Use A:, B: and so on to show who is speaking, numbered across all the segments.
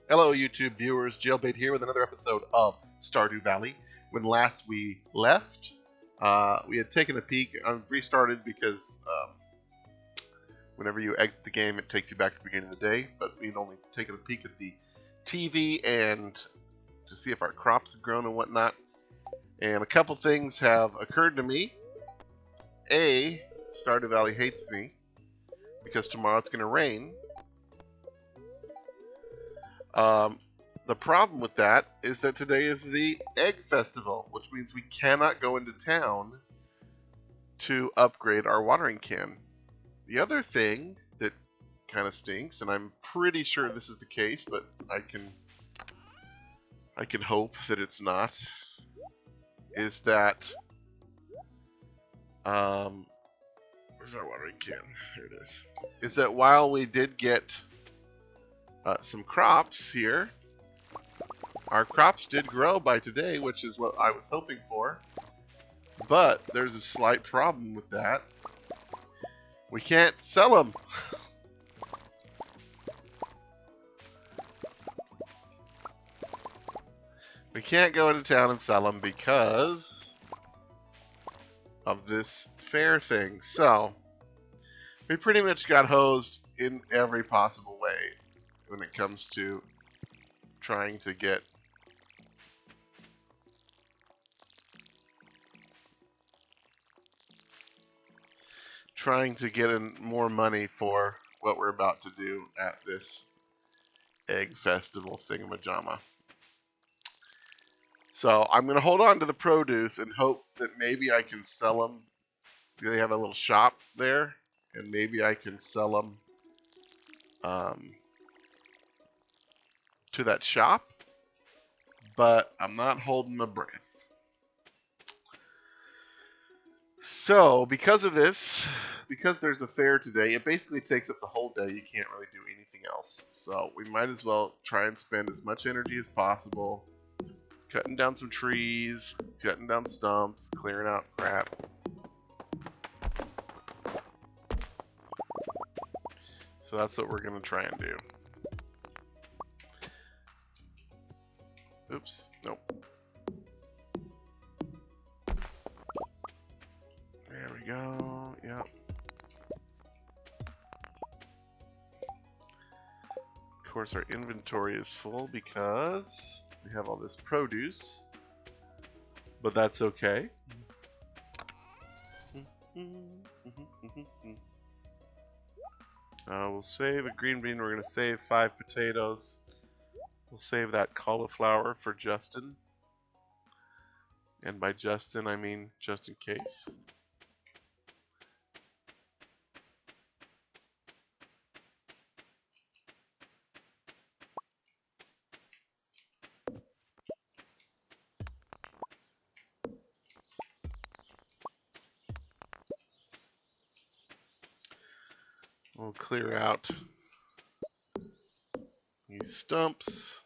A: Hello, YouTube viewers. Jaylbayt here with another episode of Stardew Valley. When last we left, we had taken a peek. I restarted because whenever you exit the game, it takes you back to the beginning of the day. But we'd only taken a peek at the TV and to see if our crops had grown and whatnot. And a couple things have occurred to me. A, Stardew Valley hates me because tomorrow it's going to rain. The problem with that is that today is the Egg Festival, which means we cannot go into town to upgrade our watering can. The other thing that kind of stinks, and I'm pretty sure this is the case, but I can hope that it's not, is that where's our watering can? There it is. Is that while we did get some crops here, our crops did grow by today, which is what I was hoping for. But there's a slight problem with that. We can't sell them. We can't go into town and sell them because of this fair thing. So, we pretty much got hosed in every possible way when it comes to trying to get in more money for what we're about to do at this egg festival thingamajama. So I'm going to hold on to the produce and hope that maybe I can sell them. They have a little shop there, and maybe I can sell them to that shop, but I'm not holding my breath. So because of this, because there's a fair today, it basically takes up the whole day. You can't really do anything else. So we might as well try and spend as much energy as possible cutting down some trees, cutting down stumps, clearing out crap. So that's what we're going to try and do. Oops, nope. There we go, yep. Of course our inventory is full because we have all this produce, but that's okay. We'll save a green bean. We're going to save 5 potatoes. We'll save that cauliflower for Justin. And by Justin, I mean just in case. We'll clear out these stumps.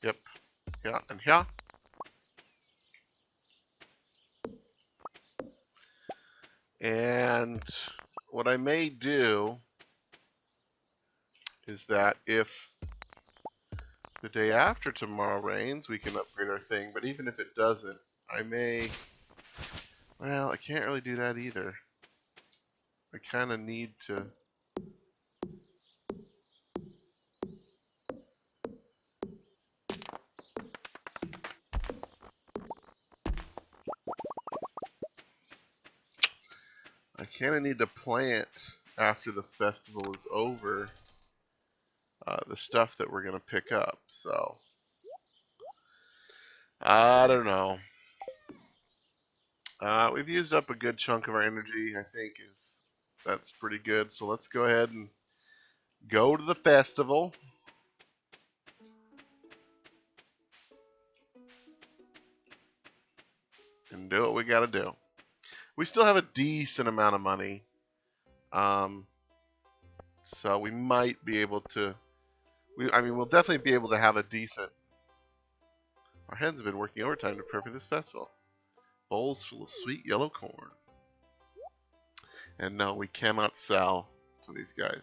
A: Yep, yeah, and here. And what I may do is that if the day after tomorrow rains, we can upgrade our thing. But even if it doesn't, I may... Well, I can't really do that either. I kind of need to... I kind of need to plant after the festival is over the stuff that we're going to pick up. So, I don't know. We've used up a good chunk of our energy, I think that's pretty good. So let's go ahead and go to the festival. And do what we gotta do. We still have a decent amount of money. So we might be able to... we'll definitely be able to have a decent... Our hens have been working overtime to prepare for this festival. Bowls full of sweet yellow corn. And no, we cannot sell to these guys.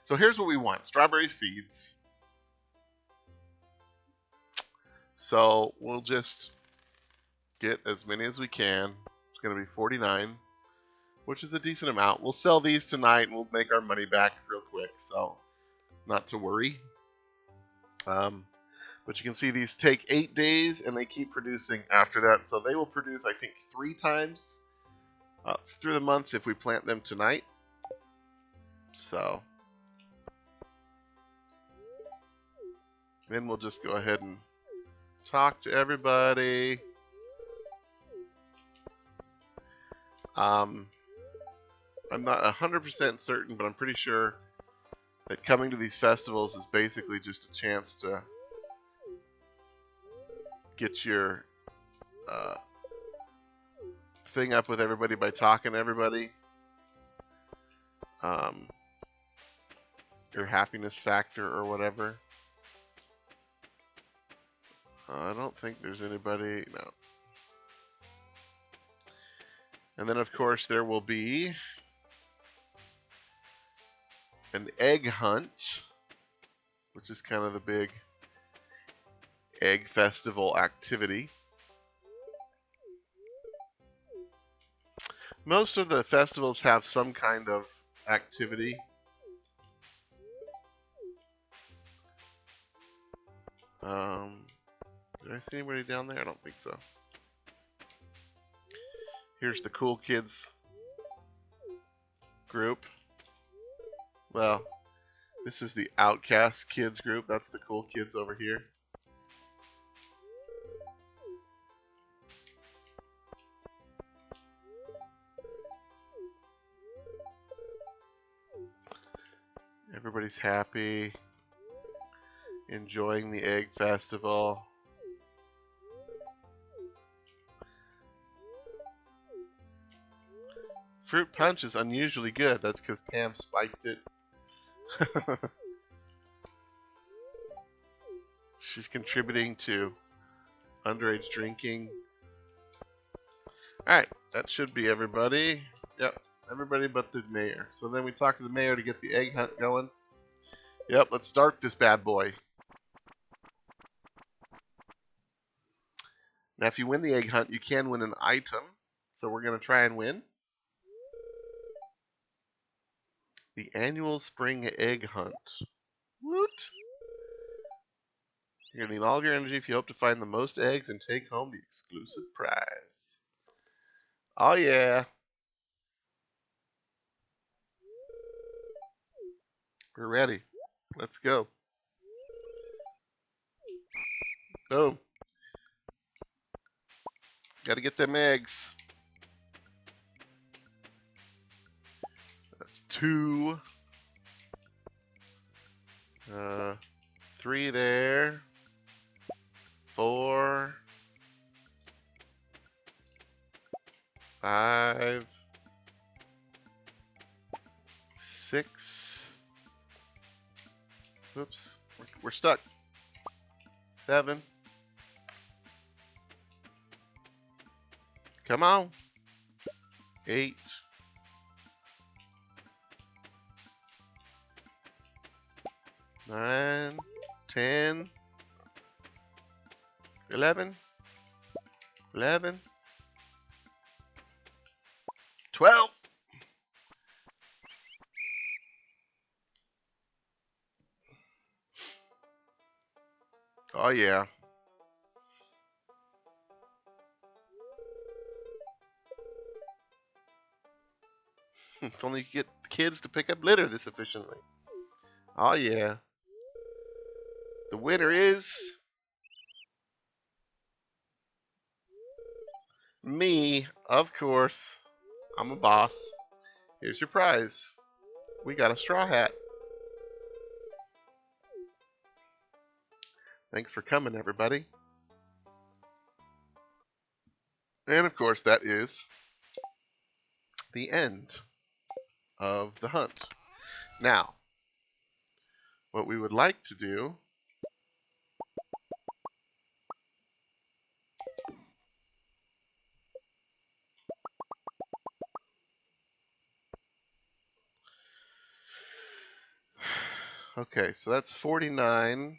A: So here's what we want. Strawberry seeds. So we'll just get as many as we can. It's going to be 49, which is a decent amount. We'll sell these tonight and we'll make our money back real quick. So not to worry. But you can see these take 8 days and they keep producing after that. So they will produce, I think, 3 times through the month if we plant them tonight. So then we'll just go ahead and talk to everybody. I'm not 100% certain, but I'm pretty sure that coming to these festivals is basically just a chance to get your thing up with everybody by talking to everybody. Your happiness factor or whatever. I don't think there's anybody. No. And then, of course, there will be an egg hunt, which is kind of the big egg festival activity. Most of the festivals have some kind of activity. Did I see anybody down there? I don't think so. Here's the cool kids group. Well, this is the outcast kids group. That's the cool kids over here. Everybody's happy, enjoying the egg festival. Fruit punch is unusually good. That's because Pam spiked it. She's contributing to underage drinking. Alright, that should be everybody. Yep, everybody but the mayor. So then we talk to the mayor to get the egg hunt going. Yep, let's start this bad boy. Now if you win the egg hunt, you can win an item. So we're going to try and win the annual spring egg hunt. Woot! You're going to need all of your energy if you hope to find the most eggs and take home the exclusive prize. Oh yeah! We're ready. Let's go. Boom. Gotta get them eggs. That's 2. 3 there. 4. 5. 6. Oops. We're stuck. 7. Come on. 8. 9. 10. 11. 11. 12. Oh yeah. If only you could get kids to pick up litter this efficiently. Oh yeah. The winner is me, of course. I'm a boss. Here's your prize. We got a straw hat. Thanks for coming, everybody. And of course, that is the end of the hunt. Now, what we would like to do Okay, so that's 49.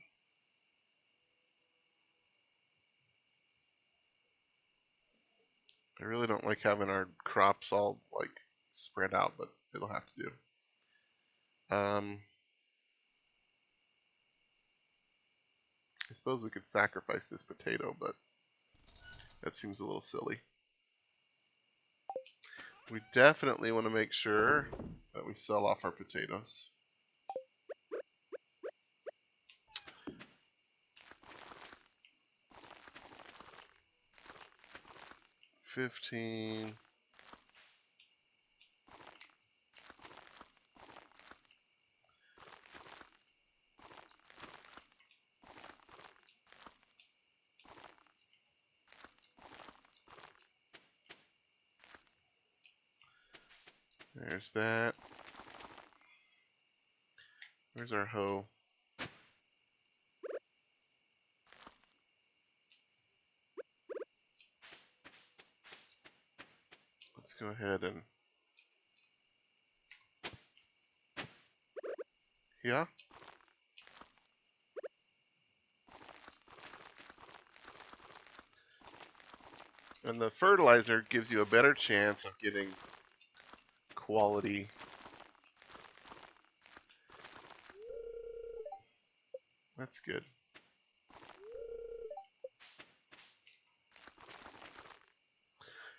A: I really don't like having our crops all like spread out, but it'll have to do. I suppose we could sacrifice this potato, but that seems a little silly. We definitely want to make sure that we sell off our potatoes. 15. There's that. Where's our hoe? Let's go ahead and... Yeah? And the fertilizer gives you a better chance of getting quality. That's good.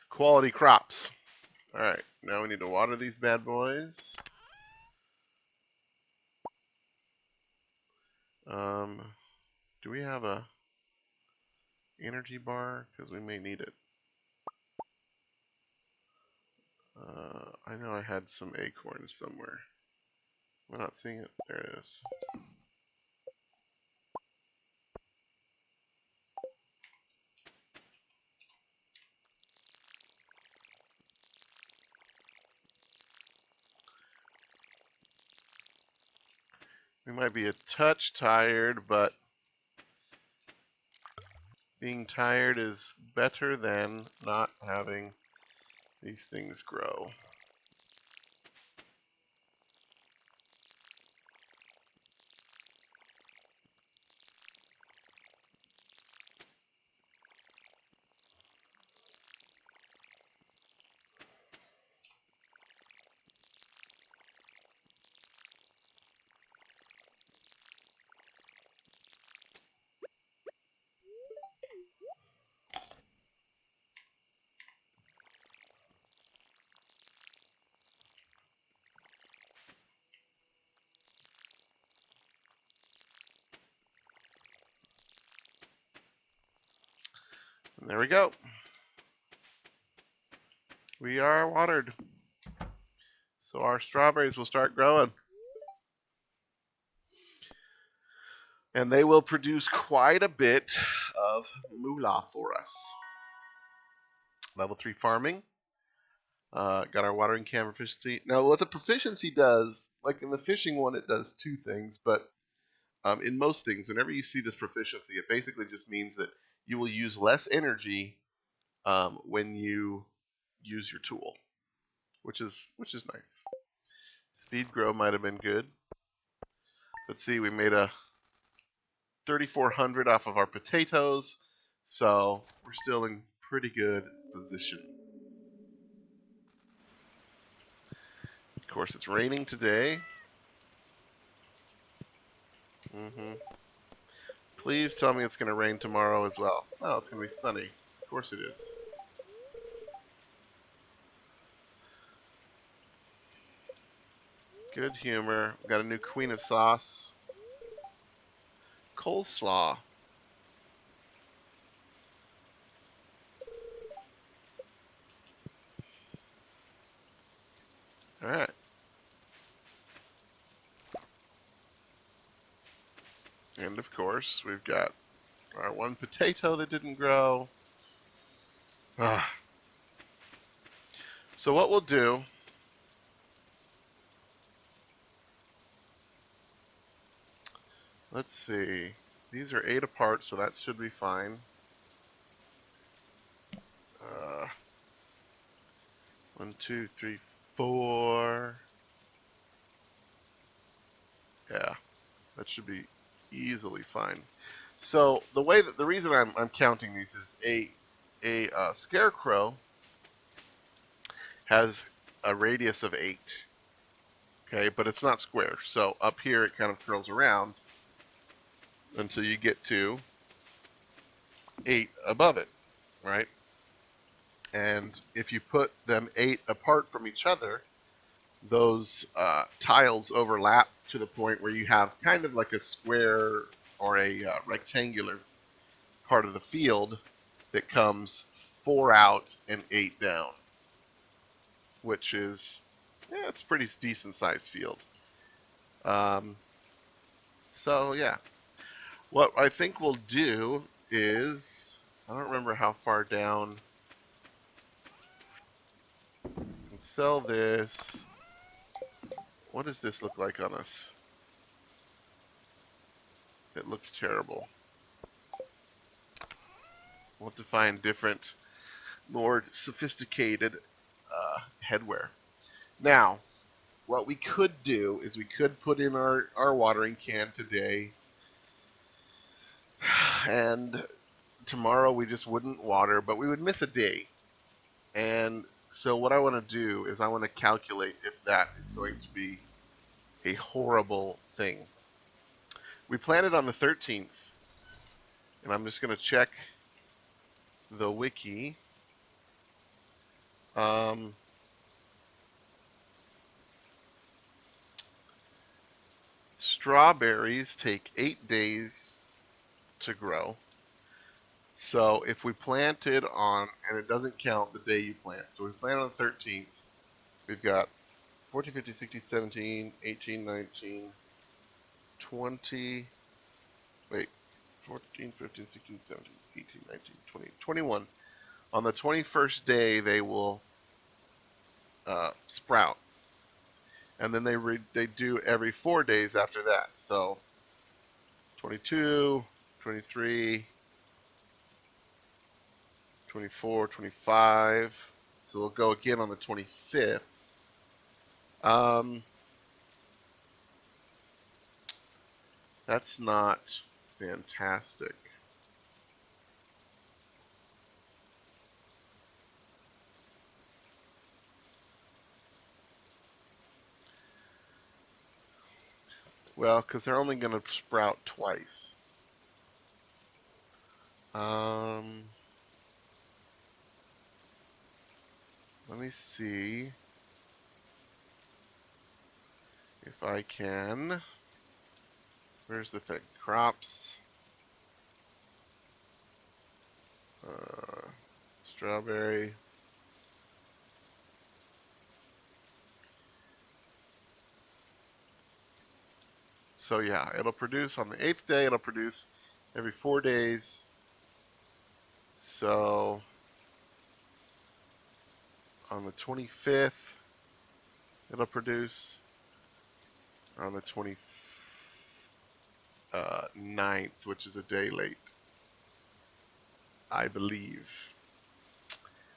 A: Quality crops. Alright, now we need to water these bad boys. Do we have a energy bar? Because we may need it. I know I had some acorns somewhere. Am I not seeing it? There it is. We might be a touch tired, but being tired is better than not having these things grow. And there we go. We are watered. So our strawberries will start growing. And they will produce quite a bit of moolah for us. Level 3 farming. Got our watering can proficiency. Now, what the proficiency does, like in the fishing one, it does two things, but in most things, whenever you see this proficiency, it basically just means that you will use less energy when you use your tool, which is nice. Speed grow might have been good. Let's see, we made a 3,400 off of our potatoes, so we're still in pretty good position. Of course, it's raining today. Please tell me it's going to rain tomorrow as well. Oh, it's going to be sunny. Of course it is. Good humor. We've got a new queen of sauce. Coleslaw. Alright. And of course, we've got our one potato that didn't grow. Ah. So what we'll do... Let's see. These are 8 apart, so that should be fine. 1, 2, 3, 4. Yeah. That should be easily fine. So the reason I'm counting these is a scarecrow has a radius of 8. Okay, but it's not square. So up here it kind of curls around until you get to 8 above it, right? And if you put them 8 apart from each other, those tiles overlap to the point where you have kind of like a square or a rectangular part of the field that comes 4 out and 8 down, which is, yeah, it's a pretty decent sized field. Um, so yeah, what I think we'll do is, I don't remember how far down, and sell this. What does this look like on us? It looks terrible. We'll have to find different, more sophisticated headwear. Now, what we could do is we could put in our watering can today, and tomorrow we just wouldn't water, but we would miss a day. And so what I want to do is I want to calculate if that is going to be a horrible thing. We planted on the 13th, and I'm just going to check the wiki. Strawberries take 8 days to grow. So if we planted on, and it doesn't count the day you plant, so we planted on the 13th, we've got 14, 15, 16, 17, 18, 19, 20, wait, 14, 15, 16, 17, 18, 19, 20, 21. On the 21st day, they will sprout. And then they do every 4 days after that. So 22, 23, 24, 25. So they'll go again on the 25th. That's not fantastic. Well, because they're only going to sprout twice. Let me see if I can. Where's the thing? Crops. Strawberry. So yeah, it'll produce on the 8th day. It'll produce every 4 days. So on the 25th, it'll produce. On the 29th, which is a day late, I believe.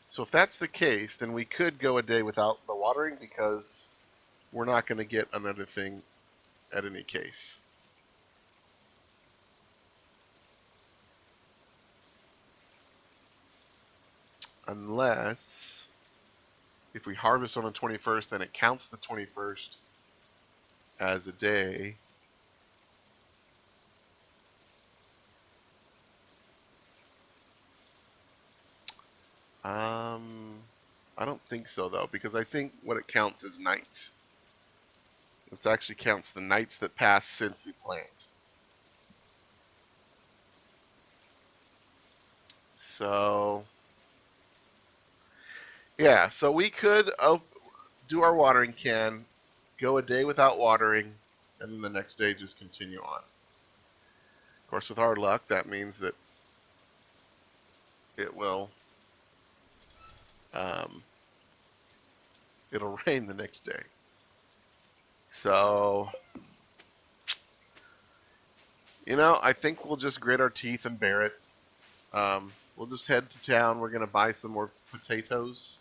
A: So if that's the case, then we could go a day without the watering because we're not going to get another thing at any case. Unless, if we harvest on the 21st, then it counts the 21st as a day. I don't think so, though, because I think what it counts is nights. It actually counts the nights that pass since we plant. So, yeah, so we could do our watering can, go a day without watering, and then the next day just continue on. Of course, with our luck, that means that it will, it'll rain the next day. So, I think we'll just grit our teeth and bear it. We'll just head to town. We're going to buy some more potatoes.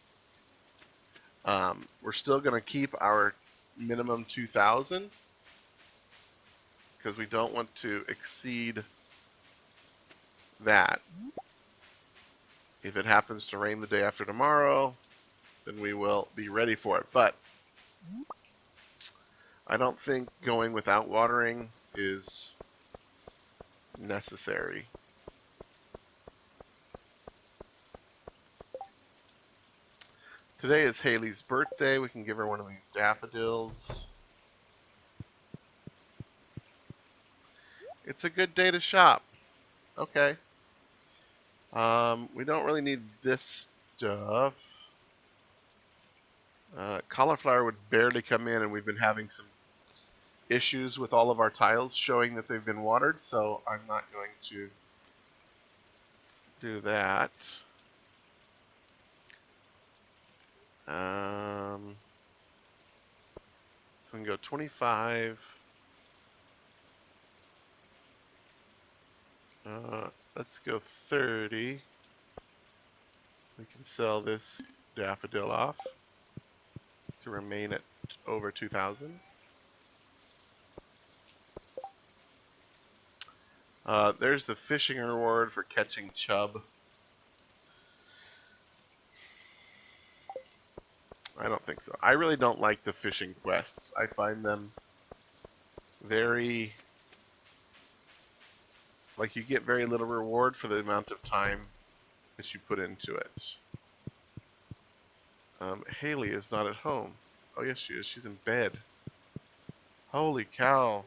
A: We're still going to keep our minimum 2,000. because we don't want to exceed that. If it happens to rain the day after tomorrow, then we will be ready for it. But I don't think going without watering is necessary. Today is Haley's birthday. We can give her one of these daffodils. It's a good day to shop. Okay. We don't really need this stuff. Cauliflower would barely come in, and we've been having some issues with all of our tiles showing that they've been watered, so I'm not going to do that. So we can go 25. Let's go 30. We can sell this daffodil off to remain at over 2,000. There's the fishing reward for catching chub. I don't think so. I really don't like the fishing quests. I find them very... like, you get very little reward for the amount of time that you put into it. Haley is not at home. Oh, yes, she is. She's in bed. Holy cow.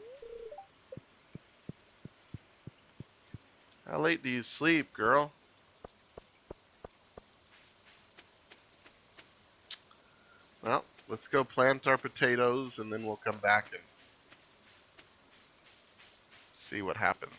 A: How late do you sleep, girl? Well, let's go plant our potatoes, and then we'll come back and see what happens.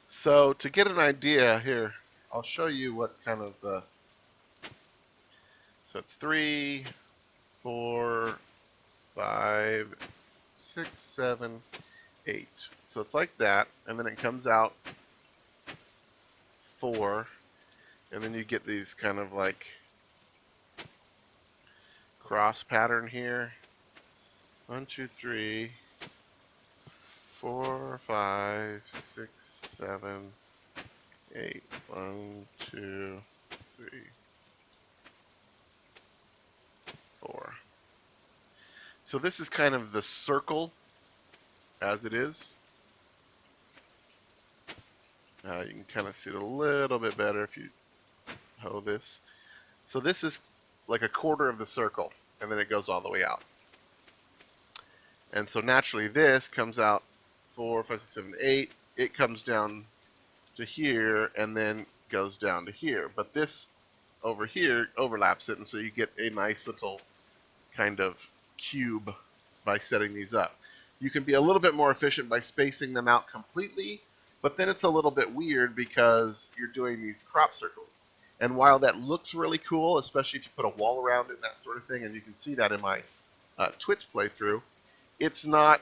A: So, to get an idea here, I'll show you what kind of the... So it's 3, 4, 5, 6, 7, 8. So it's like that, and then it comes out 4, and then you get these kind of like cross pattern here. 1, 2, 3, 4, 5, 6, 7, 8. 1, 2, 3, 4. So this is kind of the circle as it is. You can kind of see it a little bit better if you hoe this. So this is like a quarter of the circle, and then it goes all the way out. And so naturally this comes out 4, 5, 6, 7, 8. It comes down to here and then goes down to here. But this over here overlaps it, and so you get a nice little kind of cube by setting these up. You can be a little bit more efficient by spacing them out completely, but then it's a little bit weird because you're doing these crop circles. And while that looks really cool, especially if you put a wall around it and that sort of thing, and you can see that in my Twitch playthrough, it's not,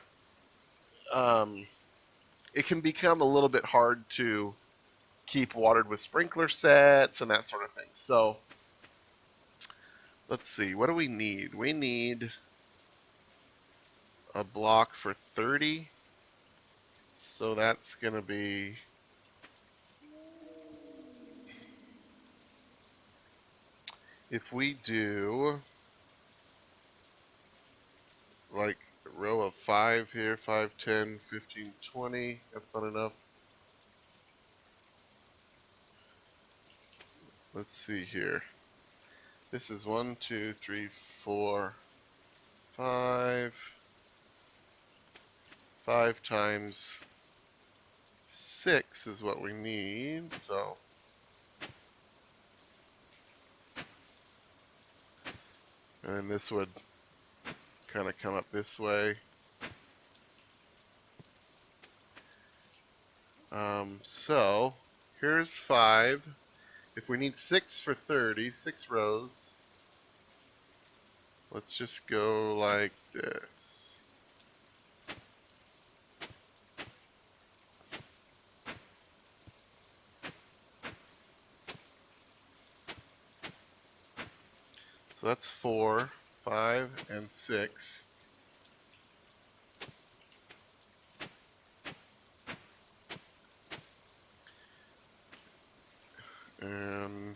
A: it can become a little bit hard to keep watered with sprinkler sets and that sort of thing. So, let's see, what do we need? We need a block for 30. So that's going to be... if we do like a row of 5 here, 5, 10, 15, 20, that's not enough. Let's see here. This is 1, 2, 3, 4, 5. 5 times 6 is what we need, so and this would kind of come up this way. So here's 5, If we need 6 for 30, 6 rows, let's just go like this. So that's 4, 5, and 6. And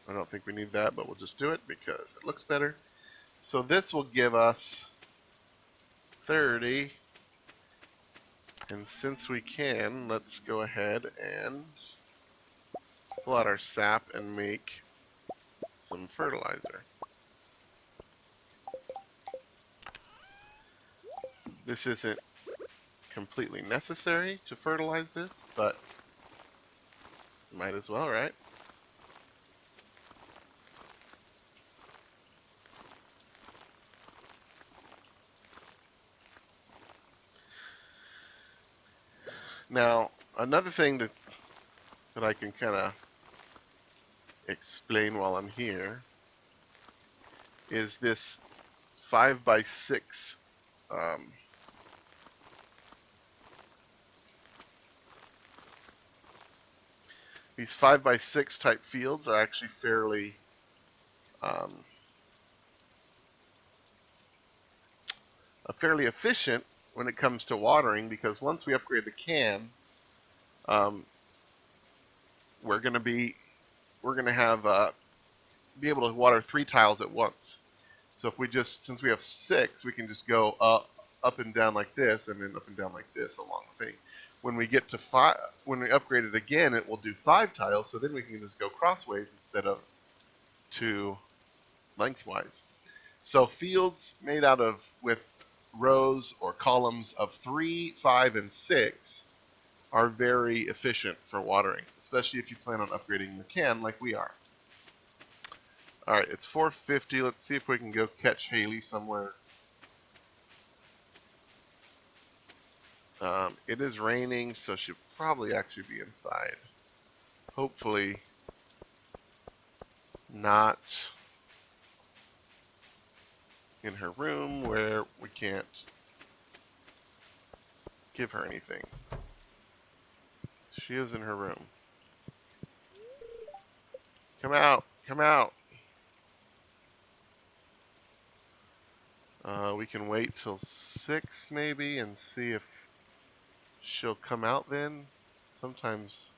A: I don't think we need that, but we'll just do it because it looks better. So this will give us 30. And since we can, let's go ahead and pull out our sap and make some fertilizer. This isn't completely necessary to fertilize this, but might as well, right? Now, another thing that I can kind of explain while I'm here is this 5 by 6 these 5 by 6 type fields are actually fairly fairly efficient when it comes to watering, because once we upgrade the can, we're going to have be able to water 3 tiles at once. So if we just, since we have 6, we can just go up and down like this, and then up and down like this along the thing. When we get to 5, when we upgrade it again, it will do 5 tiles. So then we can just go crossways instead of 2 lengthwise. So fields made out of with rows or columns of 3, 5, and 6 are very efficient for watering, especially if you plan on upgrading your can like we are. Alright, it's 4:50. Let's see if we can go catch Haley somewhere. It is raining, so she'll probably actually be inside. Hopefully not in her room where we can't give her anything. She is in her room. Come out! Come out! We can wait till 6 maybe and see if she'll come out then. Sometimes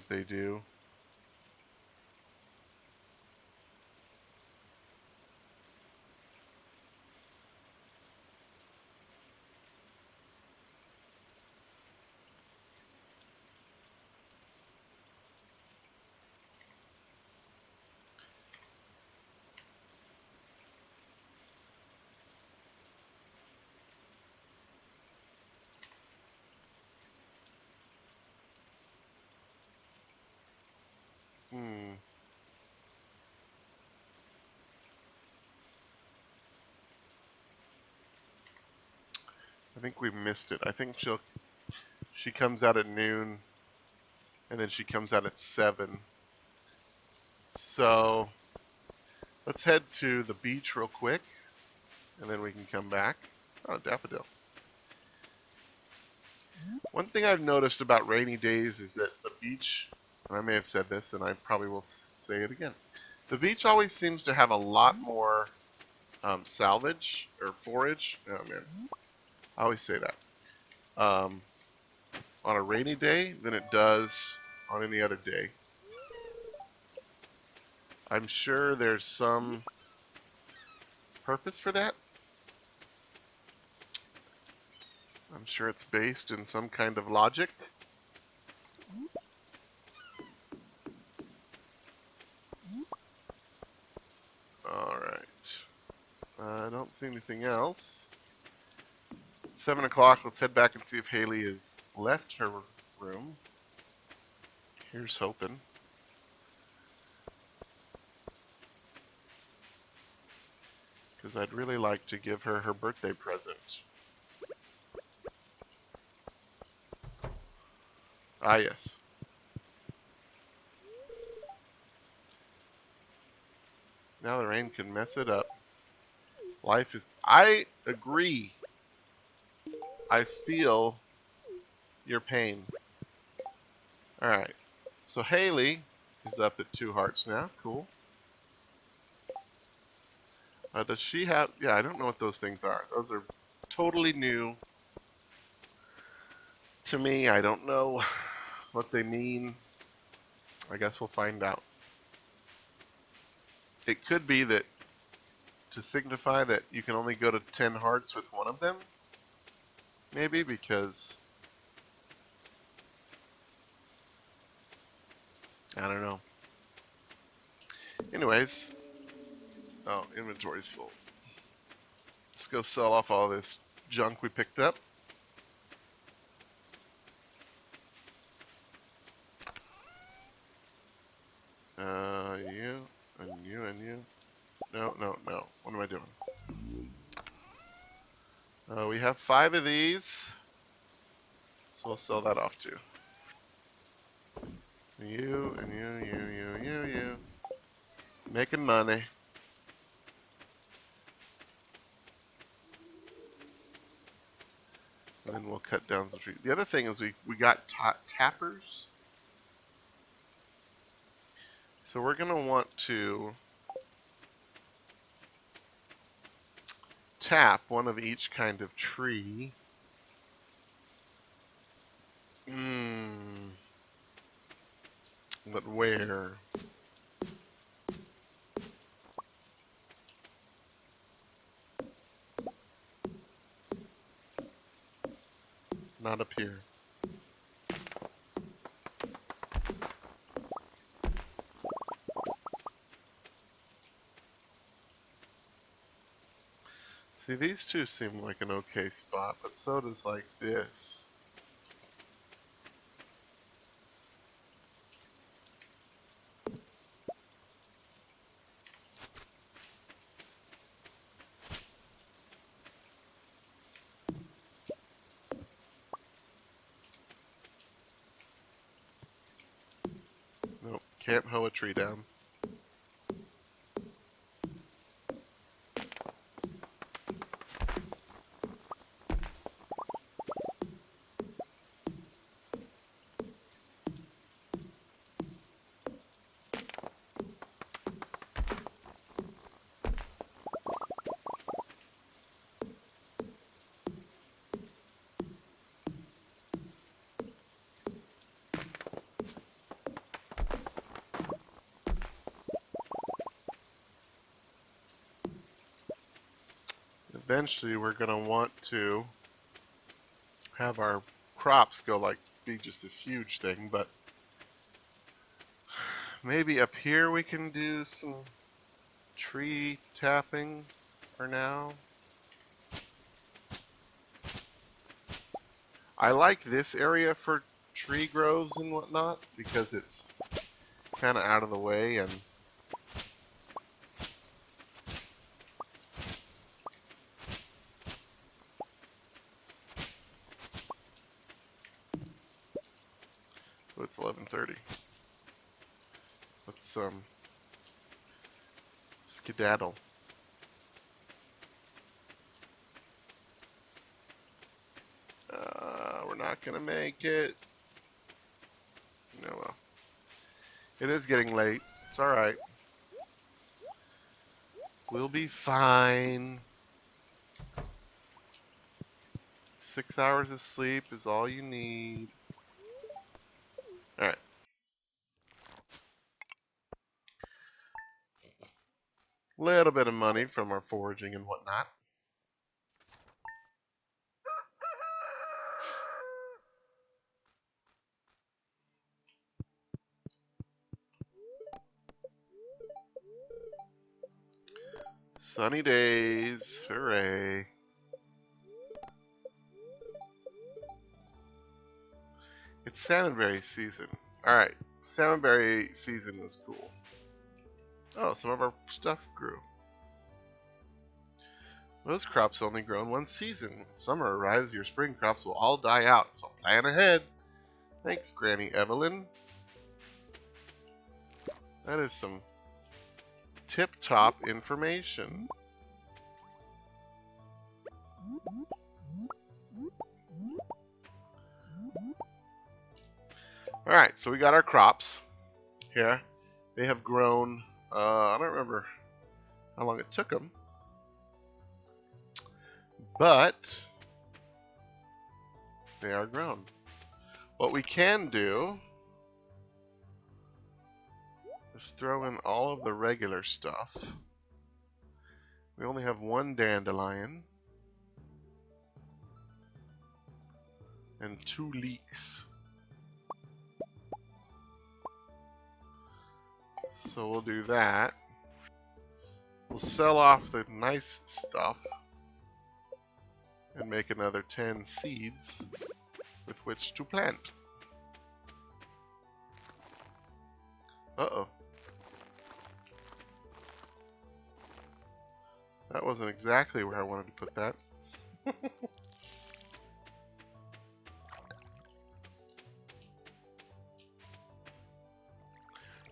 A: they do. I think we missed it. I think she comes out at noon, and then she comes out at 7. So let's head to the beach real quick, and then we can come back. Oh, daffodil. One thing I've noticed about rainy days is that the beach, and I may have said this, and I probably will say it again, the beach always seems to have a lot more salvage or forage. Oh man, I always say that. On a rainy day than it does on any other day. I'm sure there's some purpose for that. I'm sure it's based in some kind of logic. Alright. I don't see anything else. 7 o'clock, let's head back and see if Haley has left her room. Here's hoping. Because I'd really like to give her her birthday present. Ah, yes. Now the rain can mess it up. Life is... I agree. I feel your pain. Alright. So Haley is up at 2 hearts now. Cool. Does she have... Yeah, I don't know what those things are. Those are totally new to me. I don't know what they mean. I guess we'll find out. It could be that to signify that you can only go to 10 hearts with one of them. Maybe because... I don't know. Anyways. Oh, inventory's full. Let's go sell off all this junk we picked up. You, and you, and you. No, no, no. What am I doing? We have 5 of these. So we'll sell that off too. You, and you. Making money. And then we'll cut down some trees. The other thing is we got tappers. So we're going to want to tap one of each kind of tree. But where? Not up here. See, these two seem like an okay spot, but so does like this. Nope, can't hoe a tree down. Eventually we're going to want to have our crops go like be just this huge thing, but maybe up here we can do some tree tapping for now. I like this area for tree groves and whatnot because it's kind of out of the way and oh, it's 11:30. Let's skedaddle. We're not gonna make it. No, well, it is getting late. It's all right. We'll be fine. 6 hours of sleep is all you need. All right. Little bit of money from our foraging and whatnot. Sunny days, hooray. It's salmonberry season. Alright, salmonberry season is cool. Oh, some of our stuff grew. Those crops only grow in one season. When summer arrives, your spring crops will all die out, so plan ahead. Thanks, Granny Evelyn. That is some tip-top information. Alright, so we got our crops here. They have grown, I don't remember how long it took them, but they are grown. What we can do is throw in all of the regular stuff. We only have one dandelion and 2 leeks. So we'll do that. We'll sell off the nice stuff and make another 10 seeds with which to plant. Uh-oh. That wasn't exactly where I wanted to put that.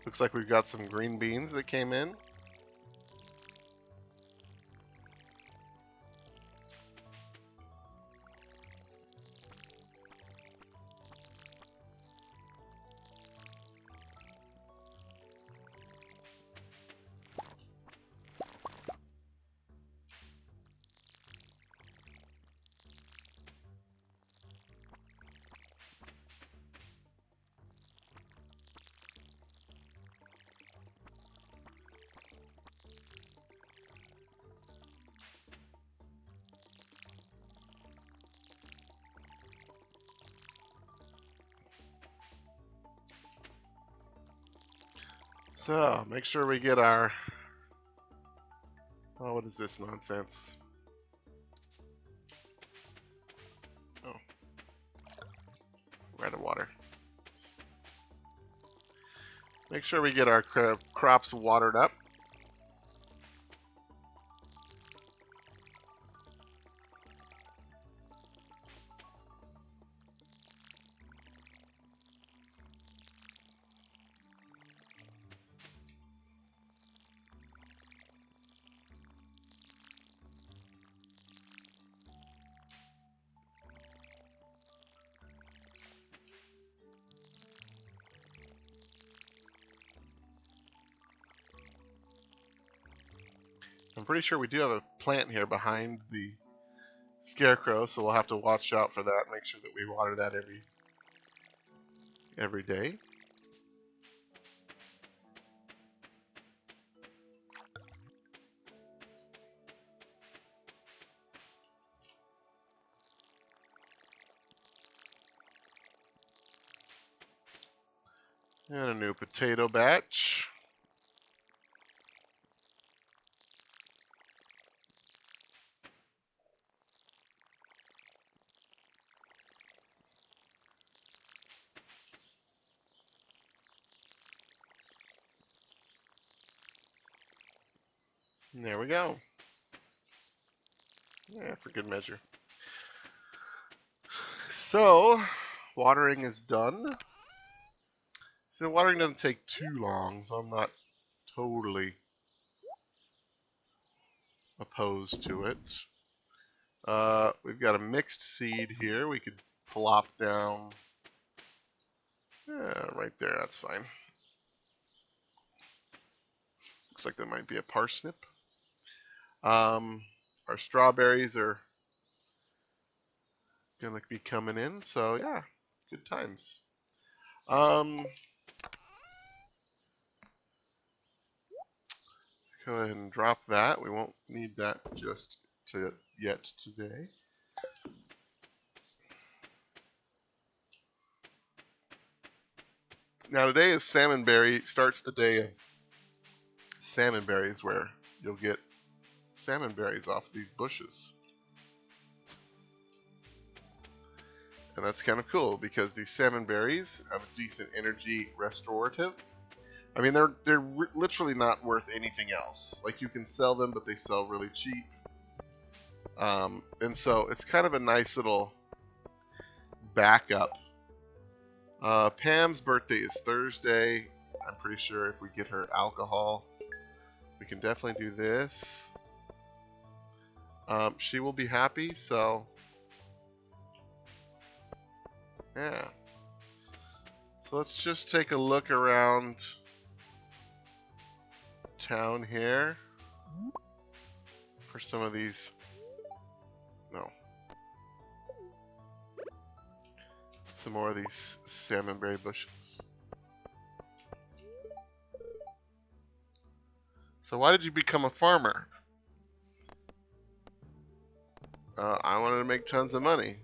A: Looks like we've got some green beans that came in. So, make sure we get our... Oh, what is this nonsense? Oh. We're out of water. Make sure we get our crops watered up. I'm pretty sure we do have a plant here behind the scarecrow, so we'll have to watch out for that. Make sure that we water that every day. And a new potato batch. And there we go. Yeah, for good measure. So, watering is done. So watering doesn't take too long, so I'm not totally opposed to it. We've got a mixed seed here. We could plop down right there. That's fine. Looks like there might be a parsnip. Our strawberries are gonna be coming in, so yeah, good times. Go ahead and drop that. We won't need that just yet today. Now today is salmonberry. Starts the day of salmon berries, where you'll get salmon berries off these bushes. And that's kind of cool because these salmon berries have a decent energy restorative. I mean, they're literally not worth anything else. Like, you can sell them, but they sell really cheap. And so it's kind of a nice little backup. Pam's birthday is Thursday. I'm pretty sure if we get her alcohol, We can definitely do this. She will be happy, so yeah. So let's just take a look around town here for some of these. No. Some more of these salmonberry bushes. So why did you become a farmer? I wanted to make tons of money.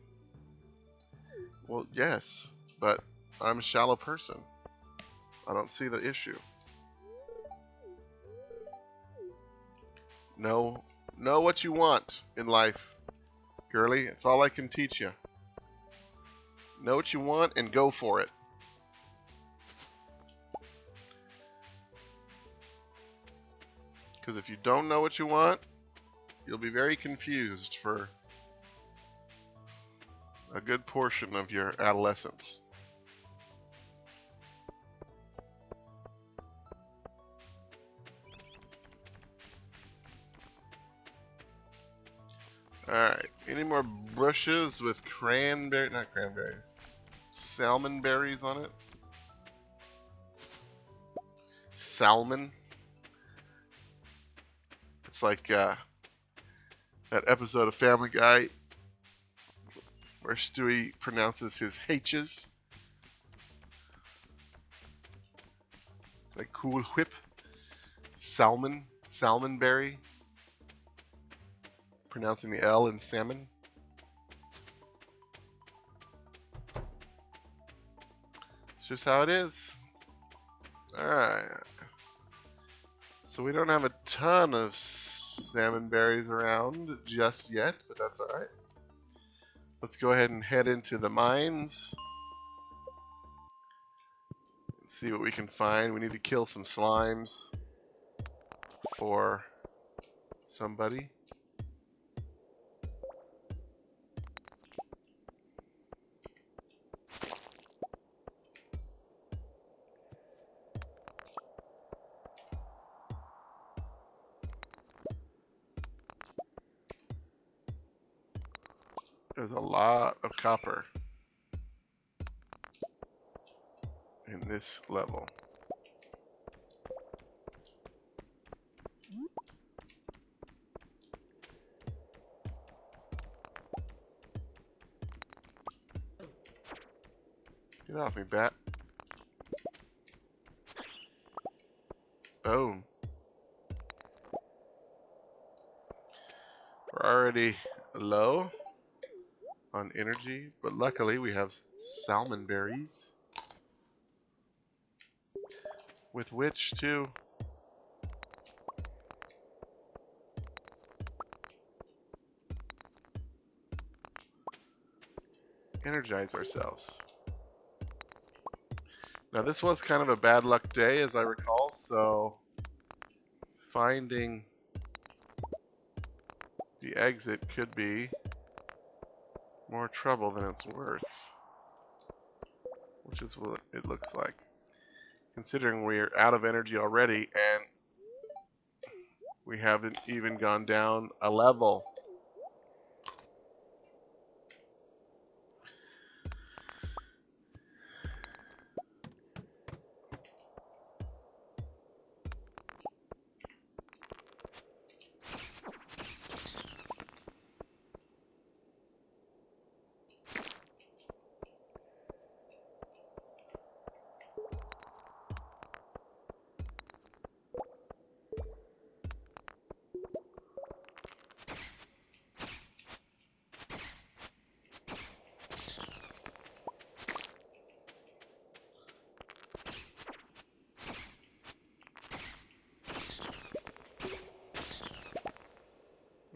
A: Well, yes, but I'm a shallow person. I don't see the issue. Know what you want in life, girly. It's all I can teach you. Know what you want and go for it. Because if you don't know what you want, you'll be very confused for a good portion of your adolescence. Alright, any more bushes with not cranberries, salmon berries on it? Salmon? It's like that episode of Family Guy where Stewie pronounces his H's. Like Cool Whip. Salmonberry. Pronouncing the L in salmon. It's just how it is. Alright. So we don't have a ton of salmon berries around just yet, but that's alright. Let's go ahead and head into the mines. Let's see what we can find. We need to kill some slimes for somebody. There's a lot of copper in this level. Get off me, bat. Boom. We're already low on energy, but luckily we have salmon berries with which to energize ourselves. Now this was kind of a bad luck day, as I recall, so finding the exit could be more trouble than it's worth, which is what it looks like, considering we're out of energy already and we haven't even gone down a level.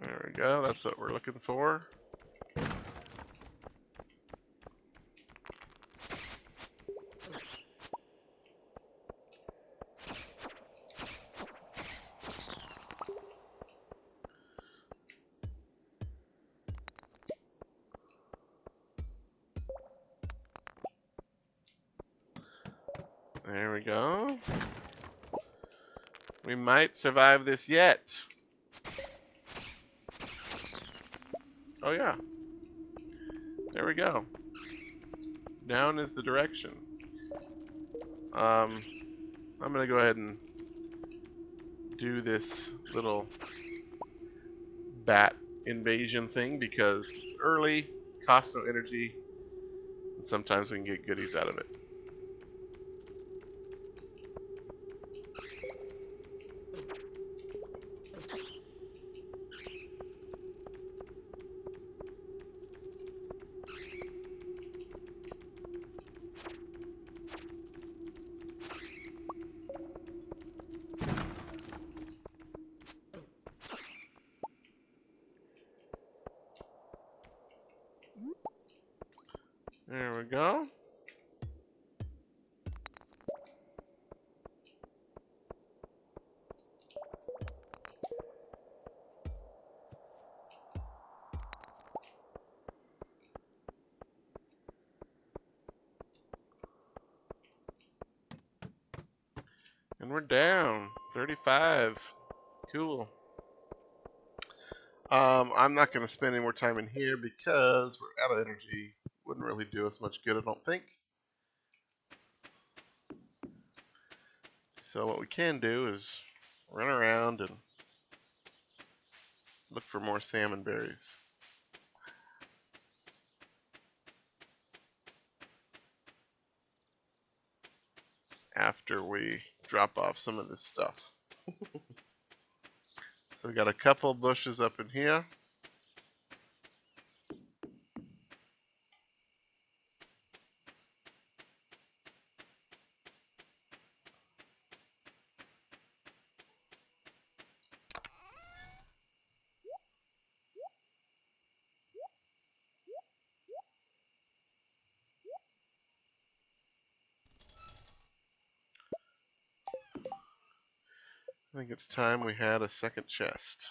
A: There we go, that's what we're looking for. There we go. We might survive this yet. Oh yeah. There we go. Down is the direction. I'm gonna go ahead and do this little bat invasion thing because it's early, costs no energy, and sometimes we can get goodies out of it. There we go. And we're down. 35. Cool. I'm not going to spend any more time in here because we're out of energy. Wouldn't really do us much good, I don't think. So what we can do is run around and look for more salmon berries. After we drop off some of this stuff. So we got a couple bushes up in here. I think it's time we had a second chest.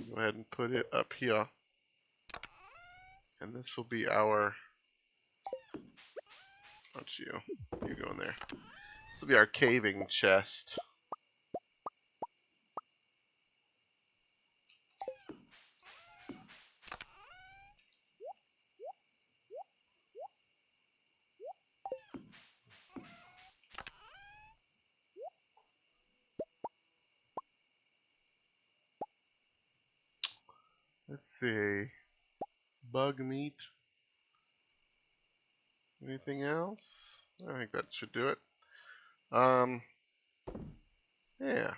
A: Go ahead and put it up here. And this will be our... Not you. You go in there. This will be our caving chest. Let's see. Bug meat. Anything else? I think that should do it. Yeah.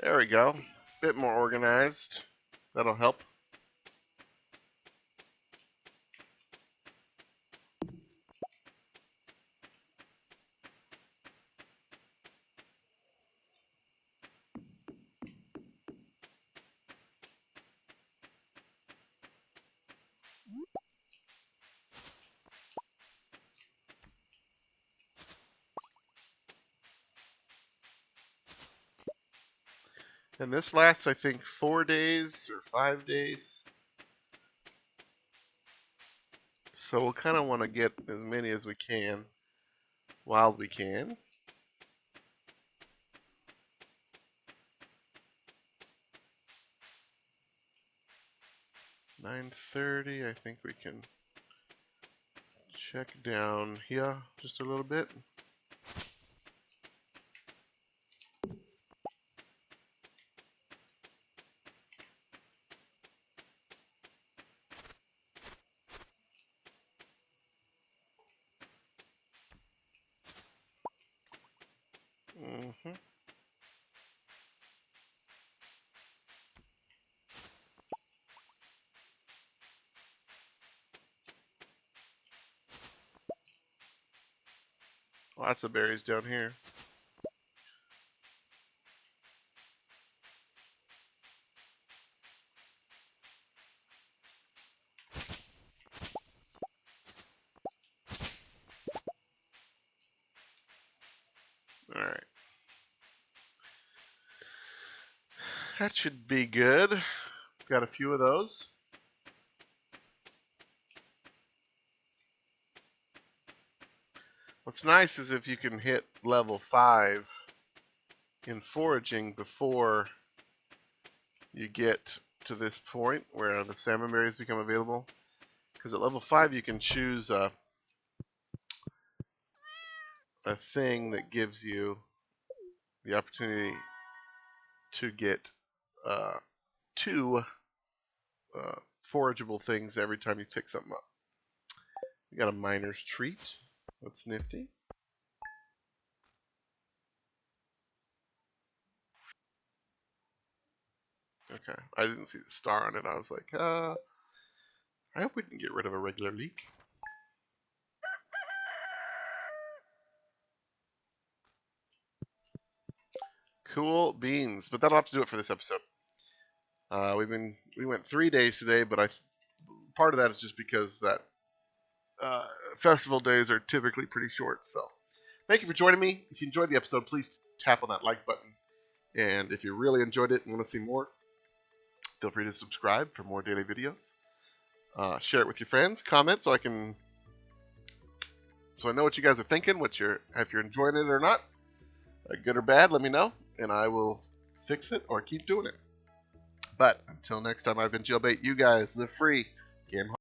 A: There we go. Bit more organized. That'll help. And this lasts, I think, 4 days or 5 days. So we'll kind of want to get as many as we can while we can. $9.30, I think we can check down here just a little bit. Lots of berries down here. Alright. That should be good. Got a few of those. What's nice is if you can hit level 5 in foraging before you get to this point where the salmon berries become available. Because at level 5 you can choose a thing that gives you the opportunity to get 2 forageable things every time you pick something up. We got a miner's treat. That's nifty. Okay, I didn't see the star on it. I was like, I hope we can get rid of a regular leak. Cool beans. But that'll have to do it for this episode. We went 3 days today, but part of that is just because that festival days are typically pretty short. So thank you for joining me. If you enjoyed the episode, please tap on that like button. And if you really enjoyed it and want to see more, feel free to subscribe for more daily videos. Share it with your friends. Comment so I know what you guys are thinking. If you're enjoying it or not, good or bad, let me know, and I will fix it or keep doing it. But until next time, I've been Jaylbayt. You guys live free, game hard.